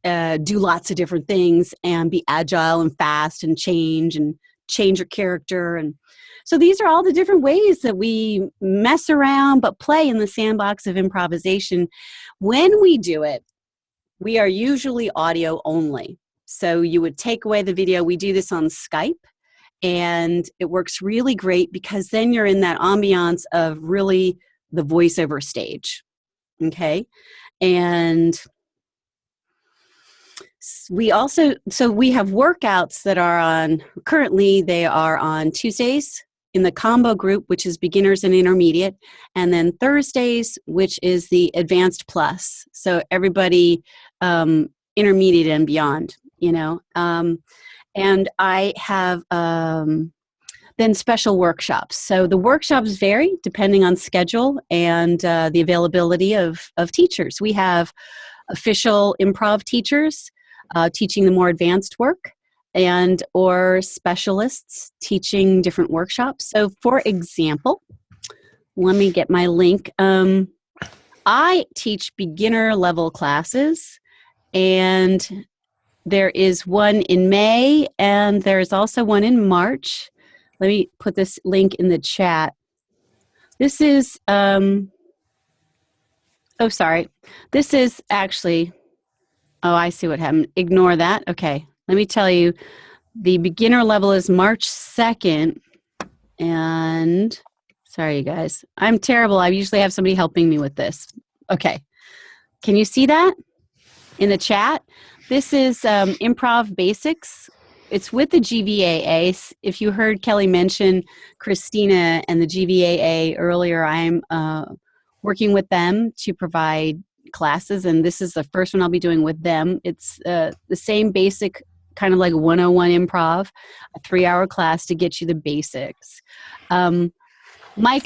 and do lots of different things and be agile and fast and change your character. And so these are all the different ways that we mess around but play in the sandbox of improvisation. When we do it, we are usually audio only. So you would take away the video. We do this on Skype, and it works really great because then you're in that ambiance of really the voiceover stage. Okay. And we also, so we have workouts that are currently they are on Tuesdays in the combo group, which is beginners and intermediate, and then Thursdays, which is the advanced plus. So everybody intermediate and beyond, and I have then special workshops. So the workshops vary depending on schedule and the availability of teachers. We have official improv teachers teaching the more advanced work, and or specialists teaching different workshops. So for example, let me get my link. I teach beginner level classes, and there is one in May and there's also one in March. Let me put this link in the chat. This is, this is actually, I see what happened. Ignore that. Okay, let me tell you, the beginner level is March 2nd, and sorry, you guys. I'm terrible. I usually have somebody helping me with this. Okay, can you see that in the chat? This is Improv Basics. It's with the GVAA. If you heard Kelly mention Christina and the GVAA earlier, I'm working with them to provide classes, and this is the first one I'll be doing with them. It's the same basic kind of like 101 improv, a 3-hour class to get you the basics. Mike,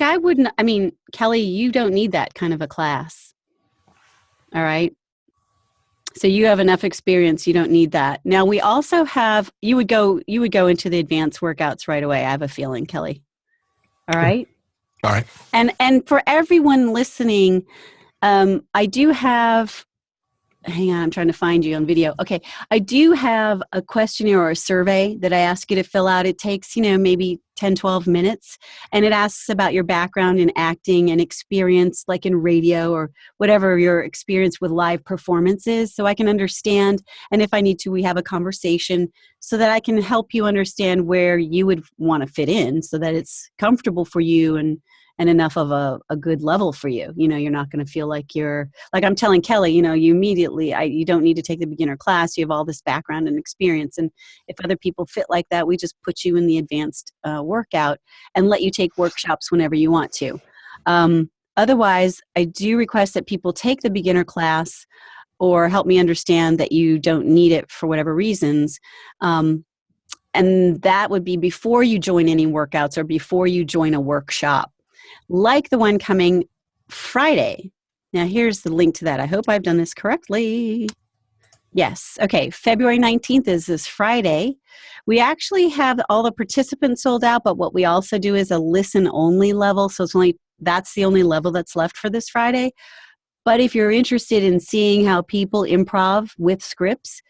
Kelly, you don't need that kind of a class. All right. So you have enough experience. You don't need that. Now we also have, you would go into the advanced workouts right away. I have a feeling, Kelly. All right. All right. And for everyone listening, I do have, hang on, I'm trying to find you on video. Okay. I do have a questionnaire or a survey that I ask you to fill out. It takes, maybe 10, 12 minutes. And it asks about your background in acting and experience, like in radio or whatever your experience with live performance is, so I can understand. And if I need to, we have a conversation so that I can help you understand where you would want to fit in so that it's comfortable for you and enough of a good level for you. You're not going to feel like you're, like I'm telling Kelly, you immediately, you don't need to take the beginner class. You have all this background and experience. And if other people fit like that, we just put you in the advanced workout and let you take workshops whenever you want to. Otherwise, I do request that people take the beginner class or help me understand that you don't need it for whatever reasons. And that would be before you join any workouts or before you join a workshop, like the one coming Friday. Now, here's the link to that. I hope I've done this correctly. Yes. Okay. February 19th is this Friday. We actually have all the participants sold out, but what we also do is a listen only level. So that's the only level that's left for this Friday. But if you're interested in seeing how people improv with scripts,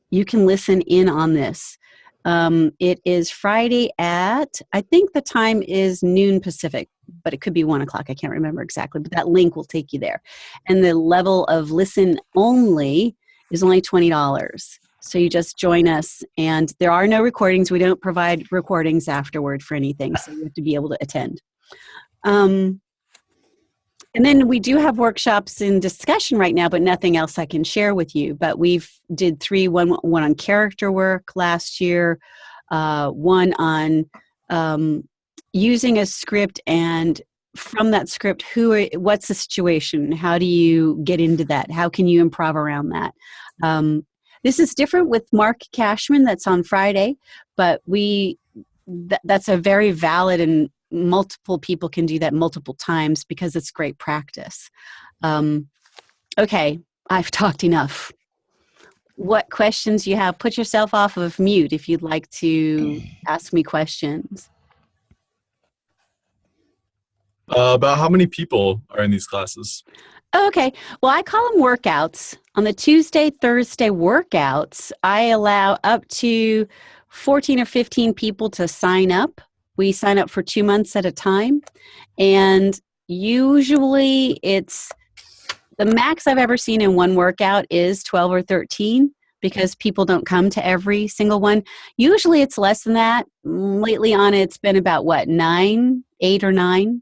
you can listen in on this. It is Friday at, I think the time is noon Pacific, but it could be 1 o'clock. I can't remember exactly, but that link will take you there. And the level of listen only is only $20. So you just join us, and there are no recordings. We don't provide recordings afterward for anything, so you have to be able to attend. And then we do have workshops in discussion right now, but nothing else I can share with you. But we've did one on character work last year, one on using a script, and from that script, what's the situation? How do you get into that? How can you improv around that? This is different with Mark Cashman. That's on Friday, but that's a very valid, and multiple people can do that multiple times because it's great practice. Okay, I've talked enough. What questions you have? Put yourself off of mute if you'd like to ask me questions. About how many people are in these classes? Okay, well, I call them workouts. On the Tuesday, Thursday workouts, I allow up to 14 or 15 people to sign up. We sign up for 2 months at a time. And usually it's the max I've ever seen in one workout is 12 or 13 because people don't come to every single one. Usually it's less than that. Lately on, it's been about 8 or 9?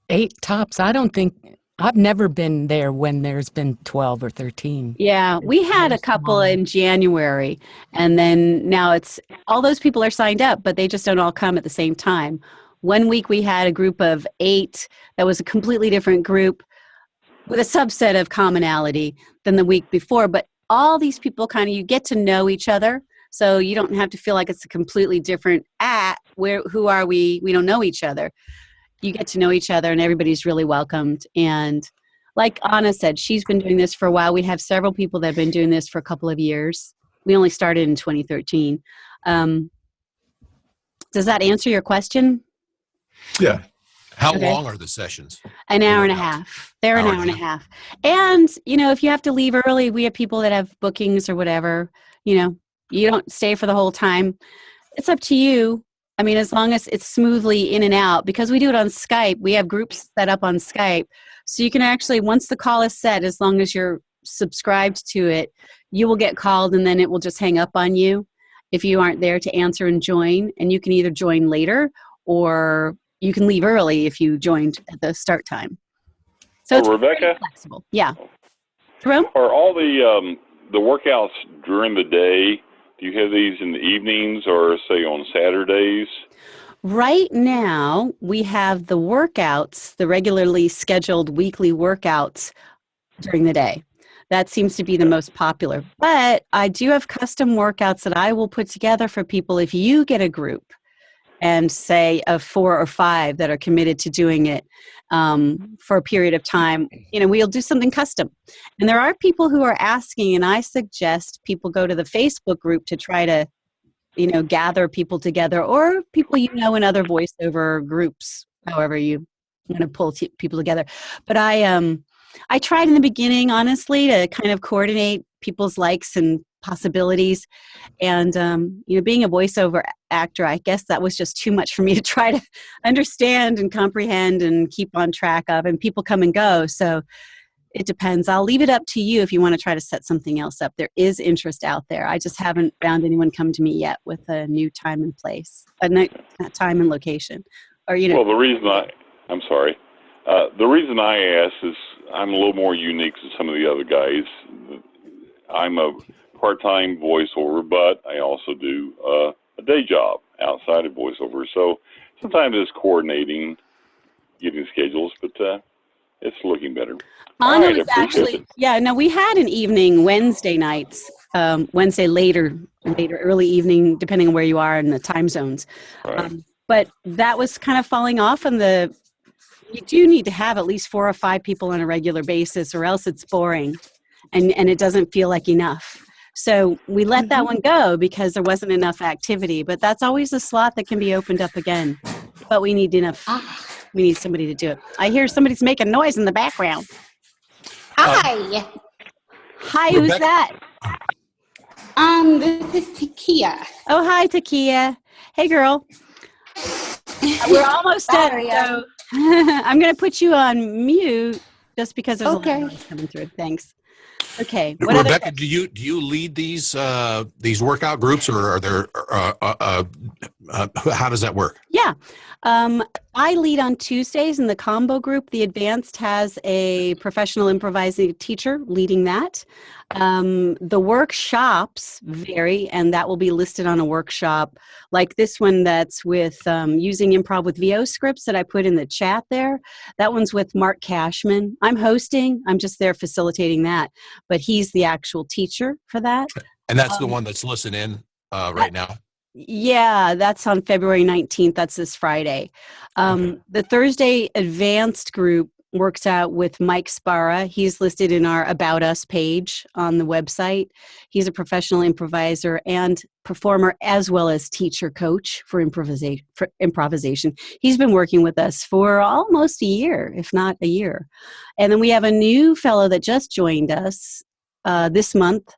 8 tops. I've never been there when there's been 12 or 13. Yeah, we had a couple in January, and then now it's all those people are signed up, but they just don't all come at the same time. One week we had a group of 8 that was a completely different group with a subset of commonality than the week before, but all these people you get to know each other, so you don't have to feel like it's a completely different who are we? We don't know each other. You get to know each other, and everybody's really welcomed. And like Anna said, she's been doing this for a while. We have several people that have been doing this for a couple of years. We only started in 2013. Does that answer your question? Yeah. How long are the sessions? An hour and a half. They're an hour and a half. And, if you have to leave early, we have people that have bookings or whatever. You don't stay for the whole time. It's up to you. I mean, as long as it's smoothly in and out, because we do it on Skype, we have groups set up on Skype. So you can actually, once the call is set, as long as you're subscribed to it, you will get called and then it will just hang up on you if you aren't there to answer and join. And you can either join later or you can leave early if you joined at the start time. So it's Rebecca? flexible. Yeah. Jerome? Are all the workouts during the day? Do you have these in the evenings or, say, on Saturdays? Right now, we have the workouts, the regularly scheduled weekly workouts during the day. That seems to be the most popular. But I do have custom workouts that I will put together for people if you get a group and say of 4 or 5 that are committed to doing it for a period of time, we'll do something custom. And there are people who are asking, and I suggest people go to the Facebook group to try to, gather people together, or people in other voiceover groups, however you want to pull people together. But I tried in the beginning, honestly, to kind of coordinate people's likes and possibilities. And, being a voiceover actor, I guess that was just too much for me to try to understand and comprehend and keep on track of, and people come and go. So it depends. I'll leave it up to you if you want to try to set something else up. There is interest out there. I just haven't found anyone come to me yet with a new time and place, time and location. Or, Well, the reason I'm sorry. The reason I ask is I'm a little more unique than some of the other guys. I'm a part-time voiceover, but I also do a day job outside of voiceover. So sometimes it's coordinating, getting schedules, but it's looking better. Anna All right, was I appreciate actually, it. yeah, no, we had an evening Wednesday nights, Wednesday later, early evening, depending on where you are in the time zones. Right. But that was kind of falling off, and you do need to have at least 4 or 5 people on a regular basis, or else it's boring, and it doesn't feel like enough. So we let that one go because there wasn't enough activity. But that's always a slot that can be opened up again. But we need enough. We need somebody to do it. I hear somebody's making noise in the background. Hi. Hi, who's Rebecca- that? This is Takia. Oh, hi, Takia. Hey, girl. We're almost done. Sorry, So I'm going to put you on mute just because there's a lot Okay. of noise coming through. Thanks. Okay. What other Rebecca, do you lead these workout groups, or are there how does that work? Yeah. I lead on Tuesdays in the combo group. The advanced has a professional improvising teacher leading that. The workshops vary, and that will be listed on a workshop like this one that's with using improv with VO scripts that I put in the chat there. That one's with Mark Cashman. I'm hosting. I'm just there facilitating that, but he's the actual teacher for that. And that's the one that's listening right now. Yeah, that's on February 19th. That's this Friday. The Thursday advanced group works out with Mike Sparra. He's listed in our About Us page on the website. He's a professional improviser and performer, as well as teacher coach for improvisation. He's been working with us for almost a year, if not a year. And then we have a new fellow that just joined us this month,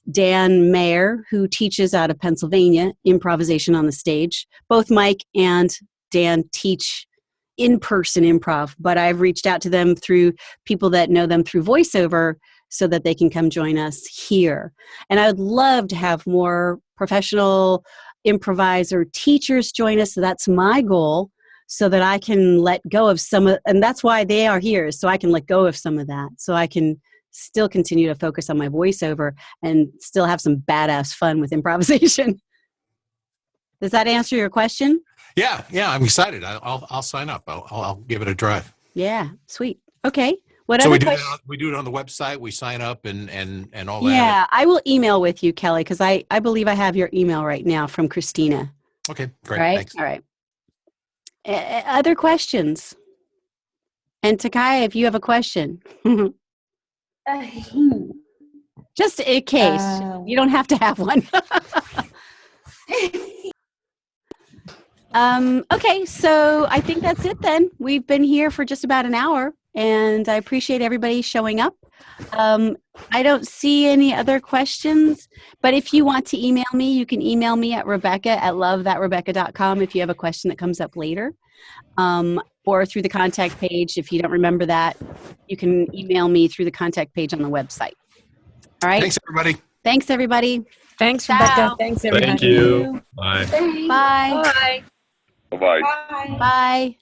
Dan Mayer, who teaches out of Pennsylvania, improvisation on the stage. Both Mike and Dan teach in-person improv, but I've reached out to them through people that know them through voiceover so that they can come join us here. And I would love to have more professional improviser teachers join us. So that's my goal, so that I can let go of some of, and that's why they are here, so I can let go of some of that, so I can still continue to focus on my voiceover and still have some badass fun with improvisation. Does that answer your question? Yeah, I'm excited. I'll sign up. I'll give it a try. Yeah, sweet. Okay. What So other we do questions? we do it on the website. We sign up and all that. Yeah, I will email with you, Kelly, because I believe I have your email right now from Christina. Okay, great. All right. Thanks. All right. Other questions? And Takai, if you have a question, just in case. You don't have to have one. Okay, so I think that's it then. We've been here for just about an hour, and I appreciate everybody showing up. I don't see any other questions, but if you want to email me, you can email me at Rebecca@LoveThatRebecca.com if you have a question that comes up later, or through the contact page. If you don't remember that, you can email me through the contact page on the website. All right? Thanks, everybody. Thanks, everybody. Thanks, Ciao. Rebecca. Thanks, everybody. Thank you. Bye. Bye. Bye-bye. Bye.